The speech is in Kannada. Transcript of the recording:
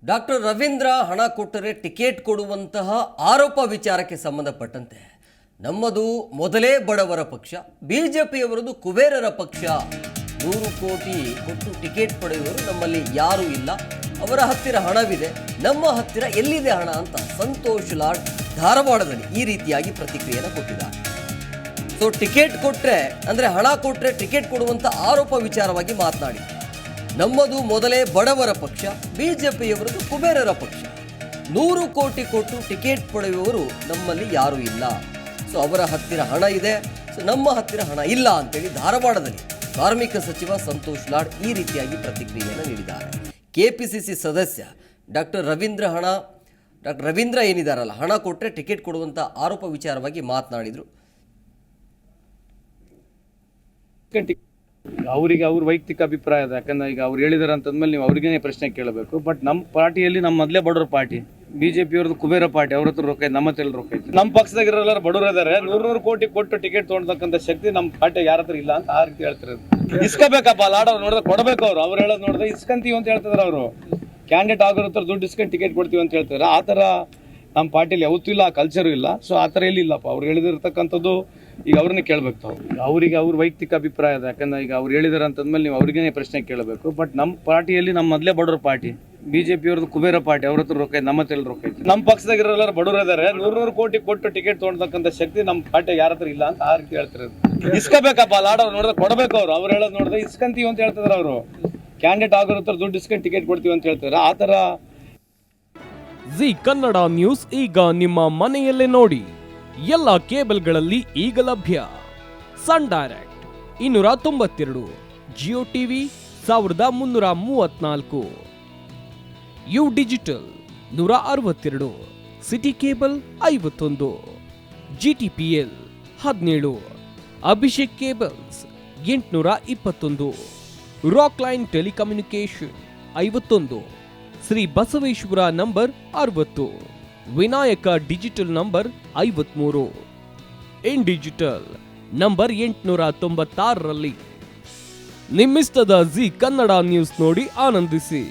ಡಾಕ್ಟರ್ ರವೀಂದ್ರ ಹಣ ಕೊಟ್ಟರೆ ಟಿಕೆಟ್ ಕೊಡುವಂತಹ ಆರೋಪ ವಿಚಾರಕ್ಕೆ ಸಂಬಂಧಪಟ್ಟಂತೆ ನಮ್ಮದು ಮೊದಲೇ ಬಡವರ ಪಕ್ಷ, ಬಿಜೆಪಿಯವರದು ಕುಬೇರರ ಪಕ್ಷ, 100 ಕೋಟಿ ಕೊಟ್ಟು ಟಿಕೆಟ್ ಪಡೆಯುವವರು ನಮ್ಮಲ್ಲಿ ಯಾರೂ ಇಲ್ಲ, ಅವರ ಹತ್ತಿರ ಹಣವಿದೆ, ನಮ್ಮ ಹತ್ತಿರ ಎಲ್ಲಿದೆ ಹಣ ಅಂತ ಸಂತೋಷ್ ಲಾಡ್ ಧಾರವಾಡದಲ್ಲಿ ಈ ರೀತಿಯಾಗಿ ಪ್ರತಿಕ್ರಿಯೆಯನ್ನು ಕೊಟ್ಟಿದ್ದಾರೆ. ಸೊ ಟಿಕೆಟ್ ಕೊಟ್ಟರೆ ಅಂದರೆ ಹಣ ಕೊಟ್ಟರೆ ಟಿಕೆಟ್ ಕೊಡುವಂಥ ಆರೋಪ ವಿಚಾರವಾಗಿ ಮಾತನಾಡಿ, ನಮ್ಮದು ಮೊದಲೇ ಬಡವರ ಪಕ್ಷ, ಬಿಜೆಪಿಯವರದು ಕುಬೇರರ ಪಕ್ಷ, 100 ಕೋಟಿ ಕೊಟ್ಟು ಟಿಕೆಟ್ ಪಡೆಯುವವರು ನಮ್ಮಲ್ಲಿ ಯಾರೂ ಇಲ್ಲ, ಸೊ ಅವರ ಹತ್ತಿರ ಹಣ ಇದೆ, ಸೊ ನಮ್ಮ ಹತ್ತಿರ ಹಣ ಇಲ್ಲ ಅಂತೇಳಿ ಧಾರವಾಡದಲ್ಲಿ ಕಾರ್ಮಿಕ ಸಚಿವ ಸಂತೋಷ್ ಲಾಡ್ ಈ ರೀತಿಯಾಗಿ ಪ್ರತಿಕ್ರಿಯೆಯನ್ನು ನೀಡಿದ್ದಾರೆ. ಕೆಪಿಸಿಸಿ ಸದಸ್ಯ ಡಾಕ್ಟರ್ ರವೀಂದ್ರ ಏನಿದಾರಲ್ಲ, ಹಣ ಕೊಟ್ಟರೆ ಟಿಕೆಟ್ ಕೊಡುವಂಥ ಆರೋಪ ವಿಚಾರವಾಗಿ ಮಾತನಾಡಿದರು. ಅವರಿಗೆ ಅವ್ರ ವೈಯಕ್ತಿಕ ಅಭಿಪ್ರಾಯ ಇದೆ. ಯಾಕಂದ್ರೆ ಈಗ ಅವ್ರು ಹೇಳಿದಾರೆ ಅಂತಂದ್ಮೇಲೆ ನೀವು ಅವ್ರಿಗೇನೆ ಪ್ರಶ್ನೆ ಕೇಳಬೇಕು. ಬಟ್ ನಮ್ಮ ಪಾರ್ಟಿಯಲ್ಲಿ ನಮ್ಮ ಮೊದಲೇ ಬಡವರ ಪಾರ್ಟಿ, ಬಿಜೆಪಿಯವ್ರದ್ದು ಕುಬೇರ ಪಾರ್ಟಿ, ಅವ್ರ ಹತ್ರ ರೊಕ್ಕ, ನಮ್ಮ ಹತ್ರ ರೊಕ್ಕ ಐತೆ. ನಮ್ಮ ಪಕ್ಷದಾಗಿರೋರು ಬಡವರು ಇದಾರೆ, 100 ಕೋಟಿ ಕೊಟ್ಟು ಟಿಕೆಟ್ ತೊಗೊಳ್ತಕ್ಕಂಥ ಶಕ್ತಿ ನಮ್ಮ ಪಾರ್ಟಿ ಯಾರ ಹತ್ರ ಇಲ್ಲ ಅಂತ ಆ ರೀತಿ ಹೇಳ್ತಾರೆ. ಇಸ್ಕೋಬೇಕಪ್ಪ ಲಾಡ್, ಅವ್ರು ನೋಡಿದ್ರೆ ಕೊಡಬೇಕು. ಅವ್ರು ಹೇಳೋದು ನೋಡಿದ್ರೆ ಇಸ್ಕಂತೀವಿ ಅಂತ ಹೇಳ್ತಿದಾರೆ. ಅವರು ಕ್ಯಾಂಡಿಡೇಟ್ ಆಗೋರ ಹತ್ರ ದುಡ್ಡು ಇಸ್ಕೊಂಡು ಟಿಕೆಟ್ ಕೊಡ್ತೀವಿ ಅಂತ ಹೇಳ್ತಾರೆ. ಆ ಥರ ನಮ್ಮ ಪಾರ್ಟಿಯಲ್ಲಿ ಯಾವತ್ತೂ ಇಲ್ಲ, ಆ ಕಲ್ಚರು ಇಲ್ಲ. ಸೊ ಆ ಥರ ಎಲ್ಲಿಲ್ಲಪ್ಪ. ಅವ್ರು ಹೇಳಿದಿರ್ತಕ್ಕಂಥದ್ದು ಈಗ ಅವ್ರನ್ನೇ ಕೇಳಬೇಕು ತಾವು. ಅವರಿಗೆ ಅವ್ರ ವೈಯಕ್ತಿಕ ಅಭಿಪ್ರಾಯ ಇದೆ. ಯಾಕಂದ್ರೆ ಈಗ ಅವ್ರು ಹೇಳಿದಾರೆ ಅಂತಂದ್ಮೇಲೆ ನೀವು ಅವ್ರಿಗೇನೆ ಪ್ರಶ್ನೆ ಕೇಳಬೇಕು. ಬಟ್ ನಮ್ಮ ಪಾರ್ಟಿಯಲ್ಲಿ ನಮ್ಮ ಮೊದಲೇ ಬಡವರ ಪಾರ್ಟಿ, ಬಿಜೆಪಿಯವ್ರದ್ದು ಕುಬೇರ ಪಾರ್ಟಿ, ಅವ್ರ ಹತ್ರ ರೊಕ್ಕ, ನಮ್ಮ ಹತ್ರ ರೊಕ್ಕ ಐತೆ. ನಮ್ಮ ಪಕ್ಷದಾಗಿರೋರು ಬಡವರು ಇದಾರೆ, 100 ಕೋಟಿ ಕೊಟ್ಟು ಟಿಕೆಟ್ ತೊಗೊಳ್ತಕ್ಕಂಥ ಶಕ್ತಿ ನಮ್ಮ ಪಾರ್ಟಿ ಯಾರ ಹತ್ರ ಇಲ್ಲ ಅಂತ ಆ ರೀತಿ ಹೇಳ್ತಾರೆ. ಇಸ್ಕೋಬೇಕಪ್ಪ ಲಾಡ್, ಅವ್ರು ನೋಡಿದ್ರೆ ಕೊಡಬೇಕು. ಅವ್ರು ಹೇಳೋದು ನೋಡಿದ್ರೆ ಇಸ್ಕಂತೀವಿ ಅಂತ ಹೇಳ್ತಿದಾರೆ. ಅವರು ಕ್ಯಾಂಡಿಡೇಟ್ ಆಗೋರ ಹತ್ರ ದುಡ್ಡು ಇಸ್ಕೊಂಡು ಟಿಕೆಟ್ ಕೊಡ್ತೀವಿ ಅಂತ ಹೇಳ್ತಾರೆ. ಆ ಥರ ಜಿ ಕನ್ನಡ ನ್ಯೂಸ್ ಈಗ ನಿಮ್ಮ ಮನೆಯಲ್ಲೇ ನೋಡಿ. ಎಲ್ಲ ಕೇಬಲ್ಗಳಲ್ಲಿ ಈಗ ಲಭ್ಯ. Sun Direct 292, Jio TV 1334, U Digital 162, City cable 51, GTPL 17, Abhishek cables 821, Rock Line telecommunication 51, Shri Basaveshwara number 60, Vinayaka digital number 53, In Digital number 896ರಲ್ಲಿ ನಿಮ್ಮಿಸ್ತದ ಜಿ ಕನ್ನಡ ನ್ಯೂಸ್ ನೋಡಿ ಆನಂದಿಸಿ.